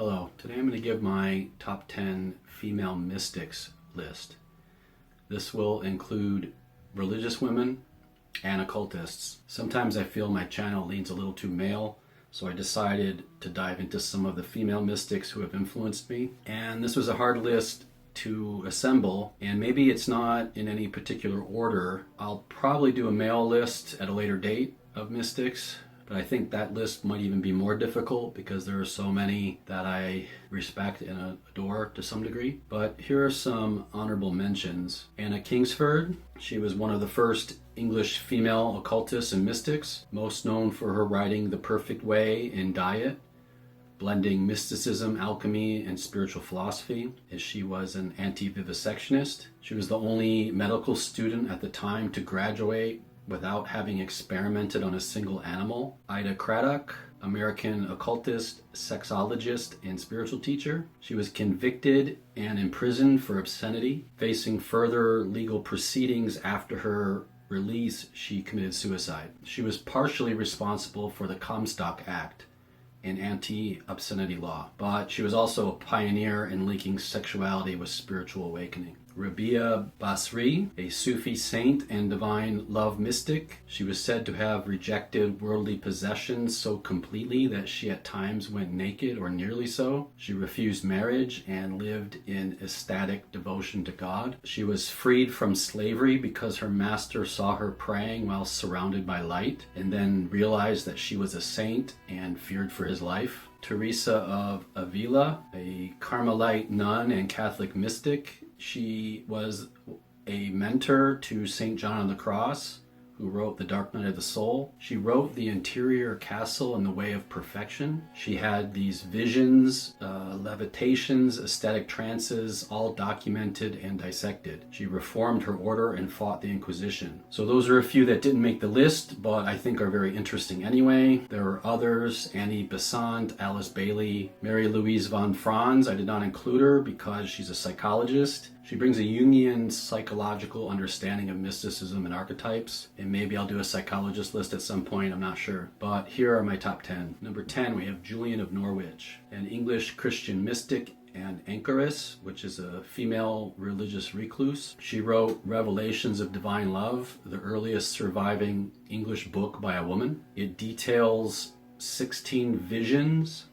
Hello, today I'm going to give my top 10 female mystics list. This will include religious women and occultists. Sometimes I feel my channel leans a little too male, so I decided to dive into some of the female mystics who have influenced me. And this was a hard list to assemble, and maybe it's not in any particular order. I'll probably do a male list at a later date of mystics, but I think that list might even be more difficult because there are so many that I respect and adore to some degree. But here are some honorable mentions. Anna Kingsford, she was one of the first English female occultists and mystics, most known for her writing The Perfect Way and Diet, blending mysticism, alchemy, and spiritual philosophy, as she was an anti-vivisectionist. She was the only medical student at the time to graduate without having experimented on a single animal. Ida Craddock, American occultist, sexologist, and spiritual teacher. She was convicted and imprisoned for obscenity. Facing further legal proceedings after her release, she committed suicide. She was partially responsible for the Comstock Act, an anti-obscenity law, but she was also a pioneer in linking sexuality with spiritual awakening. Rabia Basri, a Sufi saint and divine love mystic. She was said to have rejected worldly possessions so completely that she at times went naked or nearly so. She refused marriage and lived in ecstatic devotion to God. She was freed from slavery because her master saw her praying while surrounded by light and then realized that she was a saint and feared for his life. Teresa of Ávila, a Carmelite nun and Catholic mystic. She was a mentor to St. John on the Cross, who wrote The Dark Night of the Soul. She wrote The Interior Castle and the Way of Perfection. She had these visions, levitations, ecstatic trances, all documented and dissected. She reformed her order and fought the Inquisition. So those are a few that didn't make the list, but I think are very interesting anyway. There are others: Annie Besant, Alice Bailey, Mary Louise von Franz. I did not include her because she's a psychologist. She brings a Jungian psychological understanding of mysticism and archetypes, and maybe I'll do a psychologist list at some point, I'm not sure. But here are my top 10. Number 10, we have Julian of Norwich, an English Christian mystic and anchoress, which is a female religious recluse. She wrote Revelations of Divine Love, the earliest surviving English book by a woman. It details 16 visions,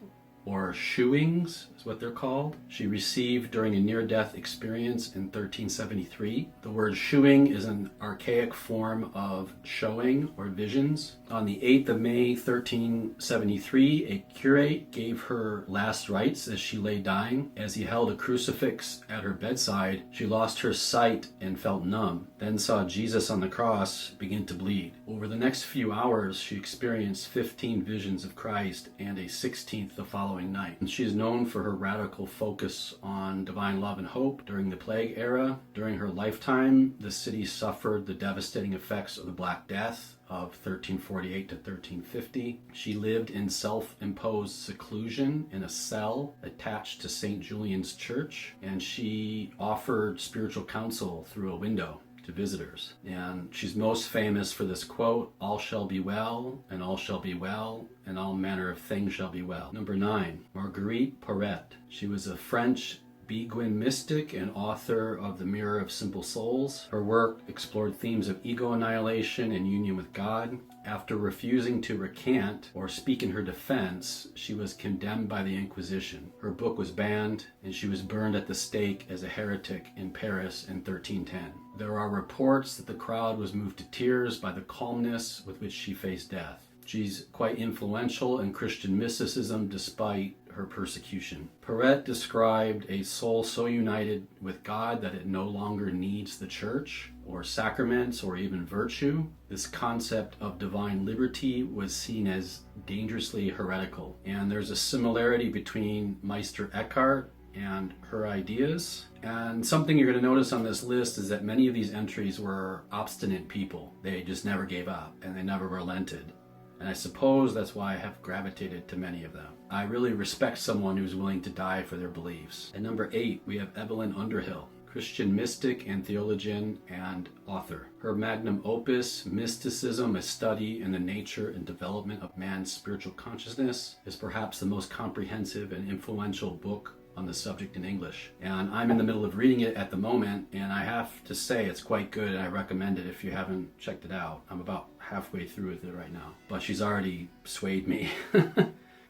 or shewings is what they're called, she received during a near-death experience in 1373. The word shewing is an archaic form of showing or visions. On the 8th of May 1373, a curate gave her last rites as she lay dying. As he held a crucifix at her bedside, she lost her sight and felt numb, then saw Jesus on the cross begin to bleed. Over the next few hours, she experienced 15 visions of Christ and a 16th the following night. And she is known for her radical focus on divine love and hope during the Plague era. During her lifetime, the city suffered the devastating effects of the Black Death of 1348 to 1350. She lived in self-imposed seclusion in a cell attached to St. Julian's Church, and she offered spiritual counsel through a window to visitors. And she's most famous for this quote, "All shall be well, and all shall be well, and all manner of things shall be well." Number 9, Marguerite Porete. She was a French Beguine mystic and author of The Mirror of Simple Souls. Her work explored themes of ego annihilation and union with God. After refusing to recant or speak in her defense, she was condemned by the Inquisition. Her book was banned, and she was burned at the stake as a heretic in Paris in 1310. There are reports that the crowd was moved to tears by the calmness with which she faced death. She's quite influential in Christian mysticism despite her persecution. Porete described a soul so united with God that it no longer needs the church or sacraments or even virtue. This concept of divine liberty was seen as dangerously heretical. And there's a similarity between Meister Eckhart and her ideas. And something you're going to notice on this list is that many of these entries were obstinate people. They just never gave up and they never relented. And I suppose that's why I have gravitated to many of them. I really respect someone who's willing to die for their beliefs. At number 8, we have Evelyn Underhill. Christian mystic and theologian and author. Her magnum opus, Mysticism, a study in the nature and development of man's spiritual consciousness, is perhaps the most comprehensive and influential book on the subject in English. And I'm in the middle of reading it at the moment, and I have to say it's quite good, and I recommend it if you haven't checked it out. I'm about halfway through with it right now, but she's already swayed me.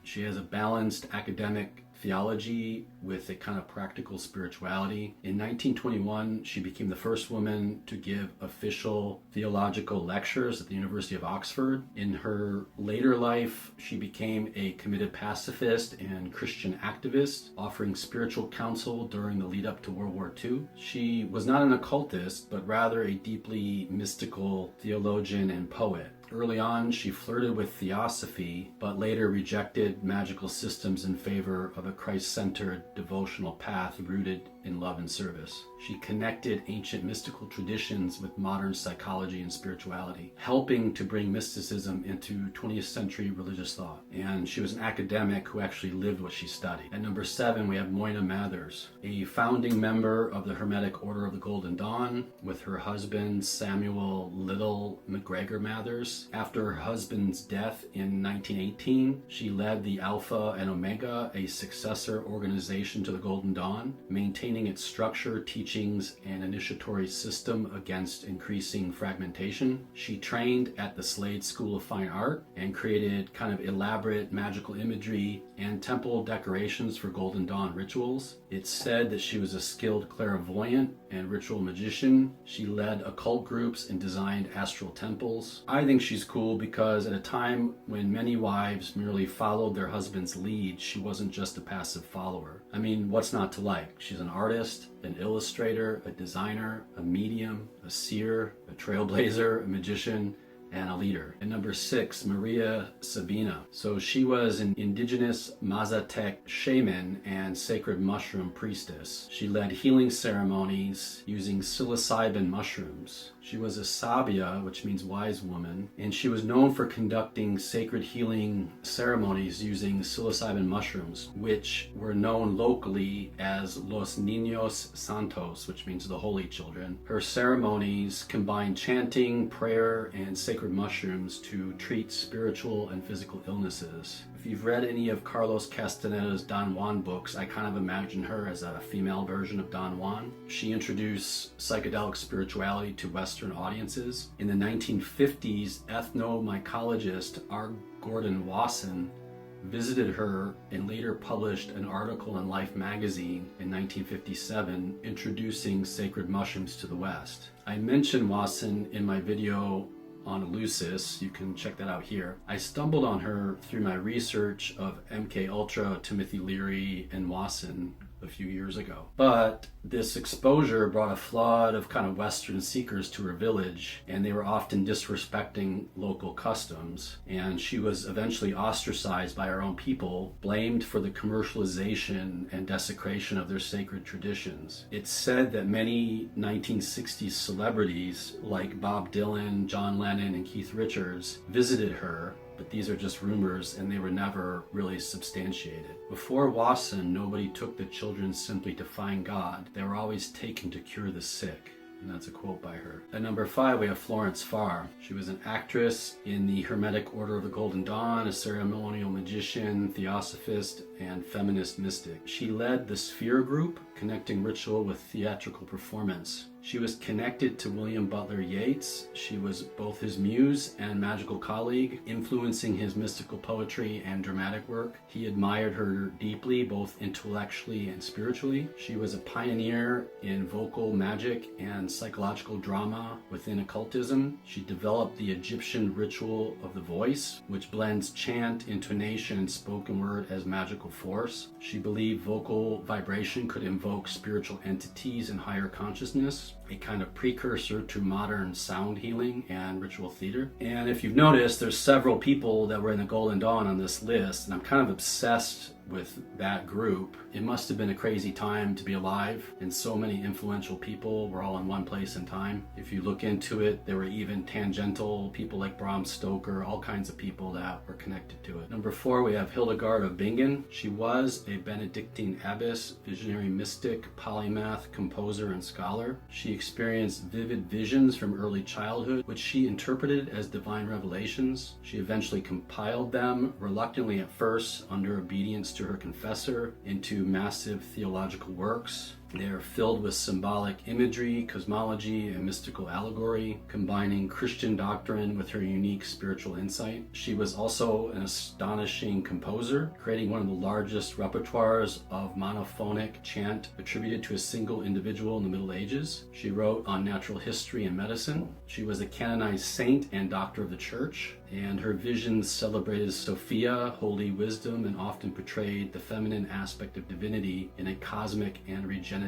She has a balanced academic theology with a kind of practical spirituality. In 1921, she became the first woman to give official theological lectures at the University of Oxford. In her later life, she became a committed pacifist and Christian activist, offering spiritual counsel during the lead up to World War II. She was not an occultist, but rather a deeply mystical theologian and poet. Early on, she flirted with Theosophy, but later rejected magical systems in favor of a Christ-centered devotional path rooted in love and service. She connected ancient mystical traditions with modern psychology and spirituality, helping to bring mysticism into 20th century religious thought. And she was an academic who actually lived what she studied. At number 7, we have Moina Mathers, a founding member of the Hermetic Order of the Golden Dawn, with her husband Samuel Little McGregor Mathers. After her husband's death in 1918, she led the Alpha and Omega, a successor organization to the Golden Dawn, maintaining its structure, teachings, and initiatory system against increasing fragmentation. She trained at the Slade School of Fine Art and created kind of elaborate magical imagery and temple decorations for Golden Dawn rituals. It's said that she was a skilled clairvoyant and ritual magician. She led occult groups and designed astral temples. I think she's cool because at a time when many wives merely followed their husband's lead, she wasn't just a passive follower. I mean, what's not to like? She's an artist, an illustrator, a designer, a medium, a seer, a trailblazer, a magician, and a leader. And number 6, María Sabina. So she was an indigenous Mazatec shaman and sacred mushroom priestess. She led healing ceremonies using psilocybin mushrooms. She was a sabia, which means wise woman, and she was known for conducting sacred healing ceremonies using psilocybin mushrooms, which were known locally as Los Niños Santos, which means the holy children. Her ceremonies combined chanting, prayer, and sacred mushrooms to treat spiritual and physical illnesses. If you've read any of Carlos Castaneda's Don Juan books, I kind of imagine her as a female version of Don Juan. She introduced psychedelic spirituality to Western audiences. In the 1950s, ethnomycologist R. Gordon Wasson visited her and later published an article in Life magazine in 1957 introducing sacred mushrooms to the West. I mentioned Wasson in my video on Eleusis. You can check that out here. I stumbled on her through my research of MK Ultra, Timothy Leary, and Wasson a few years ago. But this exposure brought a flood of kind of Western seekers to her village, and they were often disrespecting local customs. And she was eventually ostracized by her own people, blamed for the commercialization and desecration of their sacred traditions. It's said that many 1960s celebrities like Bob Dylan, John Lennon, and Keith Richards visited her, but these are just rumors and they were never really substantiated. Before Wasson, nobody took the children simply to find God. They were always taken to cure the sick. And that's a quote by her. At number 5, we have Florence Farr. She was an actress in the Hermetic Order of the Golden Dawn, a ceremonial magician, theosophist, and feminist mystic. She led the Sphere group, connecting ritual with theatrical performance. She was connected to William Butler Yeats. She was both his muse and magical colleague, influencing his mystical poetry and dramatic work. He admired her deeply, both intellectually and spiritually. She was a pioneer in vocal magic and psychological drama within occultism. She developed the Egyptian ritual of the voice, which blends chant, intonation, and spoken word as magical force. She believed vocal vibration could invoke spiritual entities and higher consciousness, a kind of precursor to modern sound healing and ritual theater. And if you've noticed, there's several people that were in the Golden Dawn on this list, and I'm kind of obsessed with that group. It must have been a crazy time to be alive, and so many influential people were all in one place in time. If you look into it, there were even tangential people like Bram Stoker, all kinds of people that were connected to it. Number 4, we have Hildegard of Bingen. She was a Benedictine abbess, visionary mystic, polymath, composer, and scholar. She experienced vivid visions from early childhood, which she interpreted as divine revelations. She eventually compiled them, reluctantly at first, under obedience to her confessor, into massive theological works. They are filled with symbolic imagery, cosmology, and mystical allegory, combining Christian doctrine with her unique spiritual insight. She was also an astonishing composer, creating one of the largest repertoires of monophonic chant attributed to a single individual in the Middle Ages. She wrote on natural history and medicine. She was a canonized saint and doctor of the church, and her visions celebrated Sophia, holy wisdom, and often portrayed the feminine aspect of divinity in a cosmic and regenerative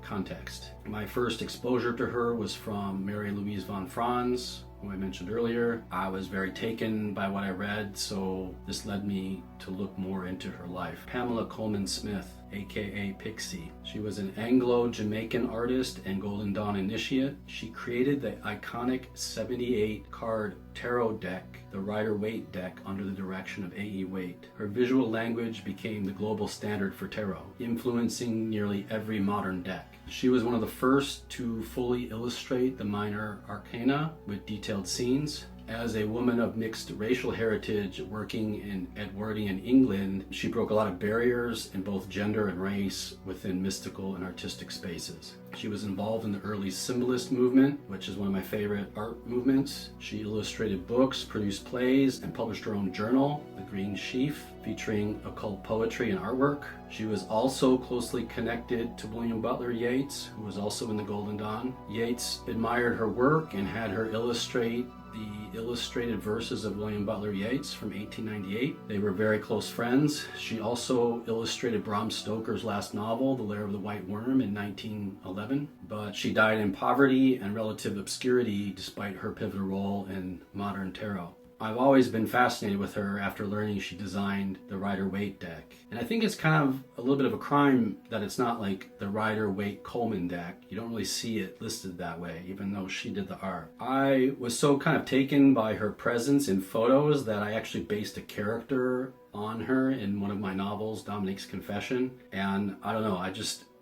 context. My first exposure to her was from Mary Louise von Franz, who I mentioned earlier. I was very taken by what I read, so this led me to look more into her life. Pamela Colman Smith, aka Pixie. She was an Anglo-Jamaican artist and Golden Dawn initiate. She created the iconic 78 card tarot deck, the Rider-Waite deck, under the direction of A.E. Waite. Her visual language became the global standard for tarot, influencing nearly every modern deck. She was one of the first to fully illustrate the minor arcana with detailed scenes. As a woman of mixed racial heritage working in Edwardian England, she broke a lot of barriers in both gender and race within mystical and artistic spaces. She was involved in the early symbolist movement, which is one of my favorite art movements. She illustrated books, produced plays, and published her own journal, The Green Sheaf, featuring occult poetry and artwork. She was also closely connected to William Butler Yeats, who was also in the Golden Dawn. Yeats admired her work and had her illustrate the illustrated verses of William Butler Yeats from 1898. They were very close friends. She also illustrated Bram Stoker's last novel, The Lair of the White Worm, in 1911, but she died in poverty and relative obscurity despite her pivotal role in modern tarot. I've always been fascinated with her after learning she designed the Rider-Waite deck. And I think it's kind of a little bit of a crime that it's not like the Rider-Waite-Coleman deck. You don't really see it listed that way, even though she did the art. I was so kind of taken by her presence in photos that I actually based a character on her in one of my novels, Dominique's Confession. And I don't know,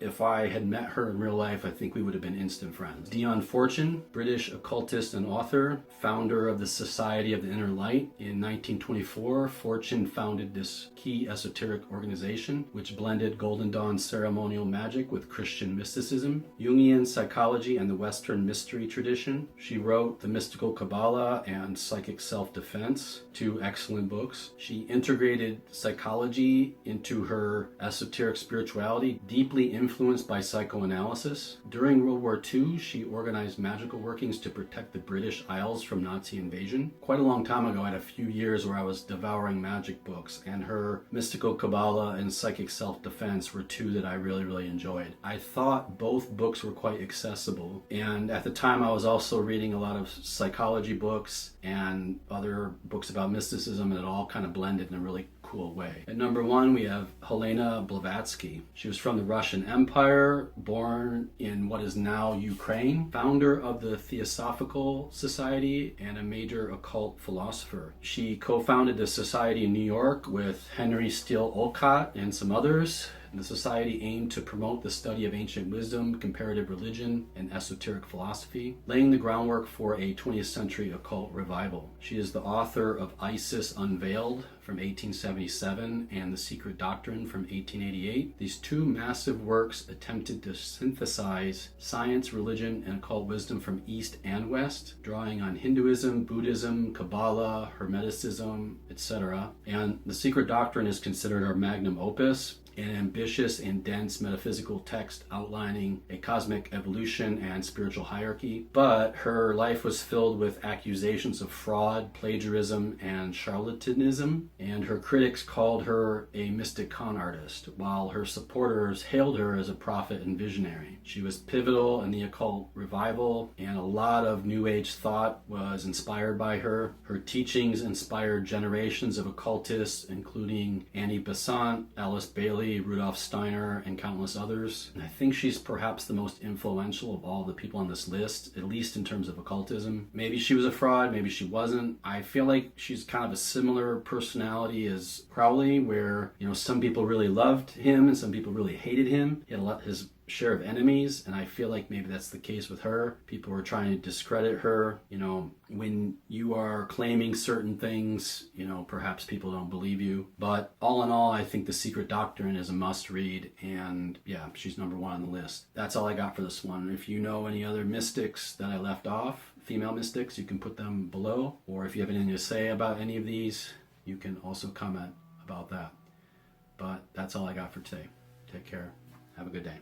if I had met her in real life, I think we would have been instant friends. Dion Fortune, British occultist and author, founder of the Society of the Inner Light. In 1924, Fortune founded this key esoteric organization, which blended Golden Dawn ceremonial magic with Christian mysticism, Jungian psychology, and the Western mystery tradition. She wrote The Mystical Kabbalah and Psychic Self-Defense, 2 excellent books. She integrated psychology into her esoteric spirituality, deeply influenced by psychoanalysis. During World War II, she organized magical workings to protect the British Isles from Nazi invasion. Quite a long time ago, I had a few years where I was devouring magic books, and her Mystical Kabbalah and Psychic Self-Defense were 2 that I really, really enjoyed. I thought both books were quite accessible, and at the time I was also reading a lot of psychology books and other books about mysticism, and it all kind of blended in a really cool way. At number 1, we have Helena Blavatsky. She was from the Russian Empire, born in what is now Ukraine, founder of the Theosophical Society, and a major occult philosopher. She co-founded the society in New York with Henry Steele Olcott and some others. The society aimed to promote the study of ancient wisdom, comparative religion, and esoteric philosophy, laying the groundwork for a 20th century occult revival. She is the author of Isis Unveiled from 1877 and The Secret Doctrine from 1888. These 2 massive works attempted to synthesize science, religion, and occult wisdom from East and West, drawing on Hinduism, Buddhism, Kabbalah, Hermeticism, etc. And The Secret Doctrine is considered her magnum opus. an ambitious and dense metaphysical text outlining a cosmic evolution and spiritual hierarchy. But her life was filled with accusations of fraud, plagiarism, and charlatanism, and her critics called her a mystic con artist, while her supporters hailed her as a prophet and visionary. She was pivotal in the occult revival, and a lot of New Age thought was inspired by her. Her teachings inspired generations of occultists, including Annie Besant, Alice Bailey, Rudolf Steiner, and countless others. And I think she's perhaps the most influential of all the people on this list, at least in terms of occultism. Maybe she was a fraud, maybe she wasn't. I feel like she's kind of a similar personality as Crowley, where, you know, some people really loved him and some people really hated him. He had his share of enemies, and I feel like maybe that's the case with her. People were trying to discredit her. You know, when you are claiming certain things, you know, perhaps people don't believe you. But all in all, I think The Secret Doctrine is a must read, and yeah, she's number one on the list. That's all I got for this one. If you know any other mystics that I left off, female mystics, you can put them below, or if you have anything to say about any of these, you can also comment about that. But that's all I got for today. Take care. Have a good day.